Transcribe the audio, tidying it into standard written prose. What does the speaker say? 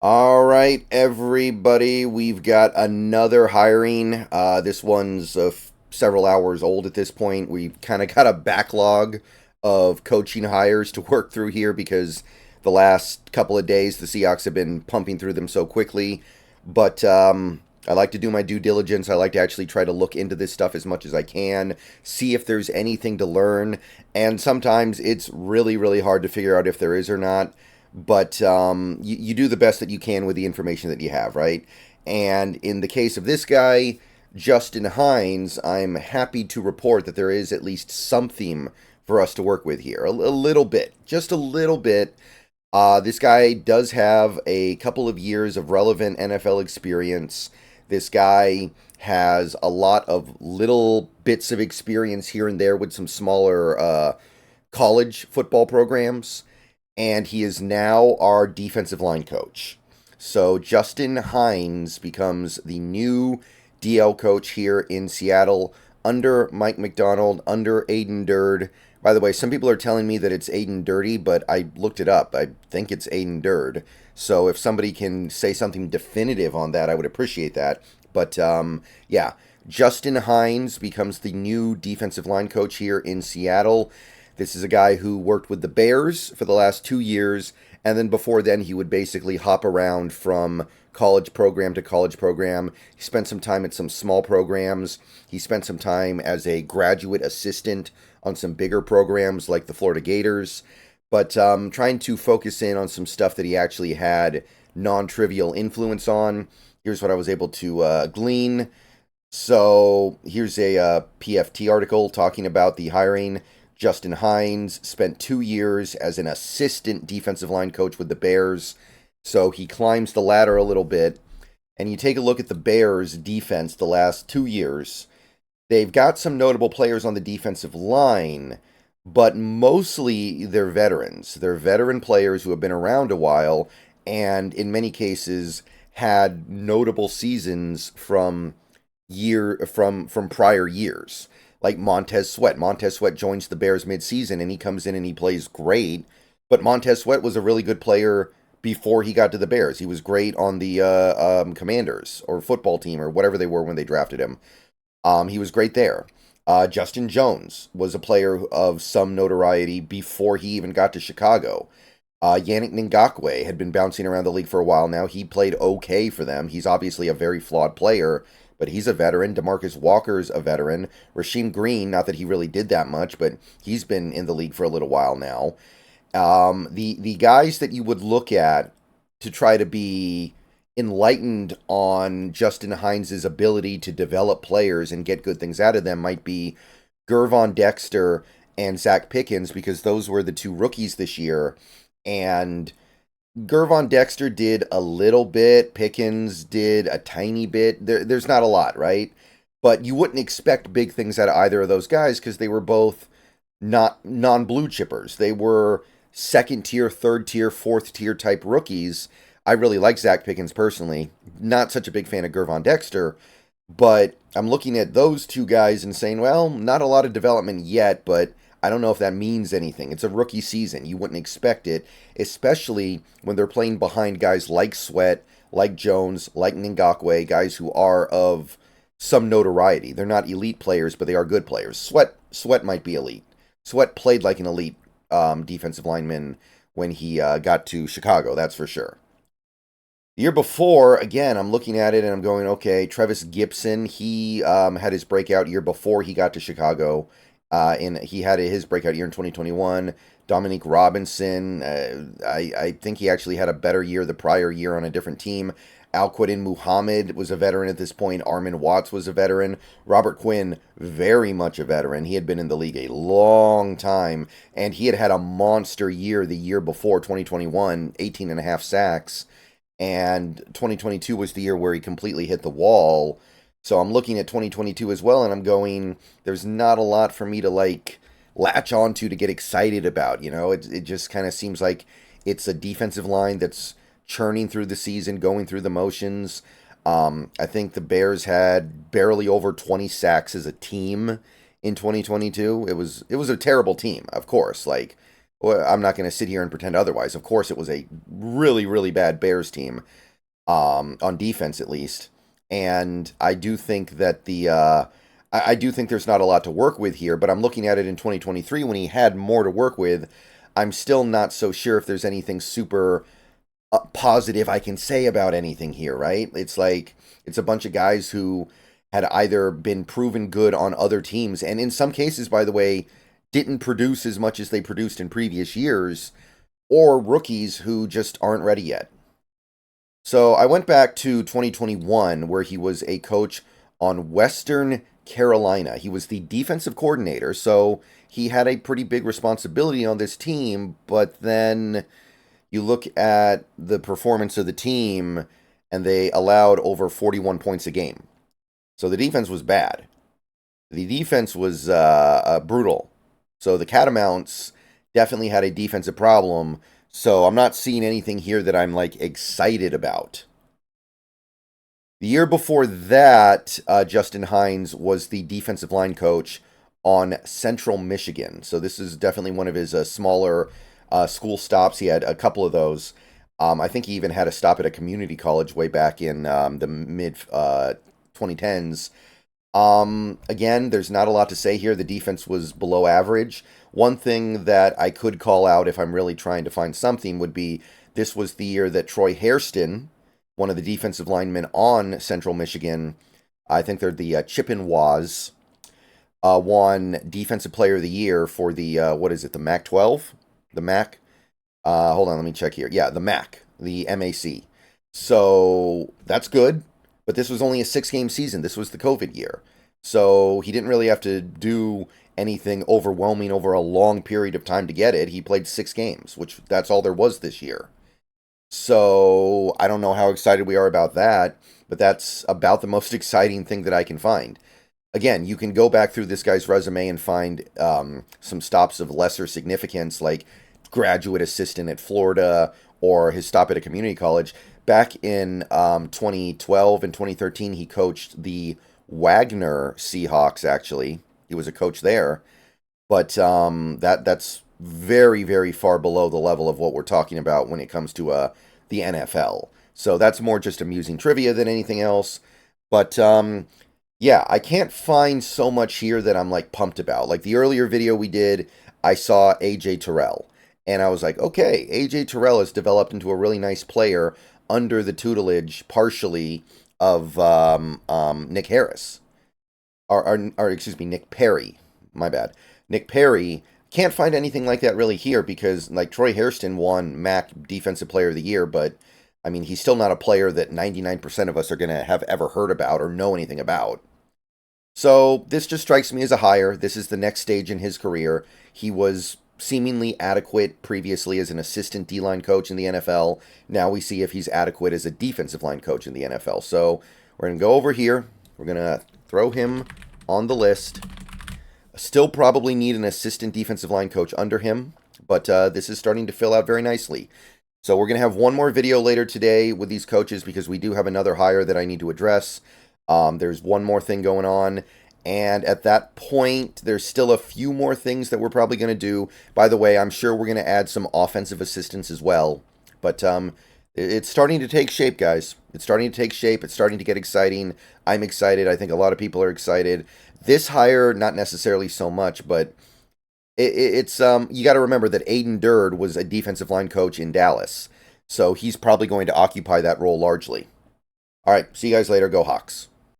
All right, everybody, we've got another hiring. This one's several hours old at this point. We've kind of got a backlog of coaching hires to work through here because the last couple of days the Seahawks have been pumping through them so quickly. But I like to do my due diligence. I like to actually try to look into this stuff as much as I can, see if there's anything to learn. And sometimes it's really, really hard to figure out if there is or not, but you do the best that you can with the information that you have, right? And in the case of this guy, Justin Hinds, I'm happy to report that there is at least something for us to work with here. A little bit, just a little bit. This guy does have a couple of years of relevant NFL experience. This guy has a lot of little bits of experience here and there with some smaller college football programs, and he is now our defensive line coach. So Justin Hinds becomes the new DL coach here in Seattle under Mike McDonald, under Aiden Durd. By the way, some people are telling me that it's Aiden Dirty, but I looked it up. I think it's Aiden Durd. So if somebody can say something definitive on that, I would appreciate that. But yeah, Justin Hinds becomes the new defensive line coach here in Seattle. This is a guy who worked with the Bears for the last 2 years, and then before then he would basically hop around from college program to college program. He spent some time at some small programs. He spent some time as a graduate assistant on some bigger programs like the Florida Gators, but trying to focus in on some stuff that he actually had non-trivial influence on. Here's what I was able to glean. So here's a PFT article talking about the hiring. Justin Hinds spent 2 years as an assistant defensive line coach with the Bears. So he climbs the ladder a little bit. And you take a look at the Bears' defense the last 2 years. They've got some notable players on the defensive line, but mostly they're veterans. They're veteran players who have been around a while and in many cases had notable seasons from prior years, like Montez Sweat. Montez Sweat joins the Bears midseason and he comes in and he plays great. But Montez Sweat was a really good player before he got to the Bears. He was great on the Commanders or football team or whatever they were when they drafted him. He was great there. Justin Jones was a player of some notoriety before he even got to Chicago. Yannick Ngakoue had been bouncing around the league for a while now. He played okay for them. He's obviously a very flawed player, but he's a veteran. DeMarcus Walker's a veteran. Rasheem Green, not that he really did that much, but he's been in the league for a little while now. The guys that you would look at to try to be enlightened on Justin Hinds' ability to develop players and get good things out of them might be Gervon Dexter and Zach Pickens, because those were the two rookies this year. And Gervon Dexter did a little bit. Pickens did a tiny bit. There's not a lot, right? But you wouldn't expect big things out of either of those guys because they were both not non-blue chippers. They were second tier, third tier, fourth tier type rookies. I really like Zach Pickens personally. Not such a big fan of Gervon Dexter, but I'm looking at those two guys and saying, well, not a lot of development yet, but I don't know if that means anything. It's a rookie season. You wouldn't expect it, especially when they're playing behind guys like Sweat, like Jones, like Ngakoue, guys who are of some notoriety. They're not elite players, but they are good players. Sweat might be elite. Sweat played like an elite defensive lineman when he got to Chicago, that's for sure. The year before, again, I'm looking at it and I'm going, okay, Trevis Gibson, he had his breakout year before he got to Chicago. He had his breakout year in 2021. Dominique Robinson, I think he actually had a better year the prior year on a different team. Alquadin Muhammad was a veteran at this point. Armin Watts was a veteran. Robert Quinn, very much a veteran. He had been in the league a long time, and he had had a monster year the year before, 2021, 18 and a half sacks. And 2022 was the year where he completely hit the wall. So I'm looking at 2022 as well, and I'm going, there's not a lot for me to like latch onto to get excited about. It just kind of seems like it's a defensive line that's churning through the season, going through the motions. I think the Bears had barely over 20 sacks as a team in 2022. It was a terrible team, of course. Like, Well, I'm not going to sit here and pretend otherwise. Of course, it was a really, really bad Bears team, on defense at least. And I do think that I do think there's not a lot to work with here, but I'm looking at it in 2023 when he had more to work with. I'm still not so sure if there's anything super positive I can say about anything here, right? It's like, it's a bunch of guys who had either been proven good on other teams, and in some cases, by the way, didn't produce as much as they produced in previous years, or rookies who just aren't ready yet. So I went back to 2021, where he was a coach on Western Carolina. He was the defensive coordinator, so he had a pretty big responsibility on this team, but then you look at the performance of the team, and they allowed over 41 points a game. So the defense was bad. The defense was brutal. So the Catamounts definitely had a defensive problem. So I'm not seeing anything here that I'm like excited about. The year before that, Justin Hinds was the defensive line coach on Central Michigan. So this is definitely one of his smaller school stops. He had a couple of those. I think he even had a stop at a community college way back in the mid 2010s. Again, there's not a lot to say here. The defense was below average. One thing that I could call out if I'm really trying to find something would be this was the year that Troy Hairston, one of the defensive linemen on Central Michigan, I think they're the Chippewas, won Defensive Player of the Year for the, what is it, the MAC-12? The MAC? Hold on, let me check here. Yeah, the MAC, the MAC. So that's good, but this was only a 6-game season. This was the COVID year. So he didn't really have to do anything overwhelming over a long period of time to get it. He played 6 games, which that's all there was this year. So I don't know how excited we are about that, but that's about the most exciting thing that I can find. Again, you can go back through this guy's resume and find some stops of lesser significance, like graduate assistant at Florida or his stop at a community college. Back in 2012 and 2013, he coached the Wagner Seahawks, actually. He was a coach there. But that's very, very far below the level of what we're talking about when it comes to the NFL. So that's more just amusing trivia than anything else. But yeah, I can't find so much here that I'm like pumped about. Like the earlier video we did, I saw AJ Terrell. And I was like, okay, AJ Terrell has developed into a really nice player under the tutelage, partially, of Nick Harris. Or excuse me, Nick Perry. My bad. Nick Perry. Can't find anything like that really here because, like, Troy Hairston won MAC Defensive Player of the Year, but, I mean, he's still not a player that 99% of us are going to have ever heard about or know anything about. So, this just strikes me as a hire. This is the next stage in his career. He was seemingly adequate previously as an assistant D-line coach in the NFL. Now we see if he's adequate as a defensive line coach in the NFL. So, we're going to go over here. We're going to throw him on the list. Still probably need an assistant defensive line coach under him, but this is starting to fill out very nicely. So we're going to have one more video later today with these coaches because we do have another hire that I need to address. There's one more thing going on, and at that point, there's still a few more things that we're probably going to do. By the way, I'm sure we're going to add some offensive assistants as well, but it's starting to take shape, guys. It's starting to take shape. It's starting to get exciting. I'm excited. I think a lot of people are excited. This hire, not necessarily so much, but it's you got to remember that Aiden Durd was a defensive line coach in Dallas, so he's probably going to occupy that role largely. All right, see you guys later. Go Hawks.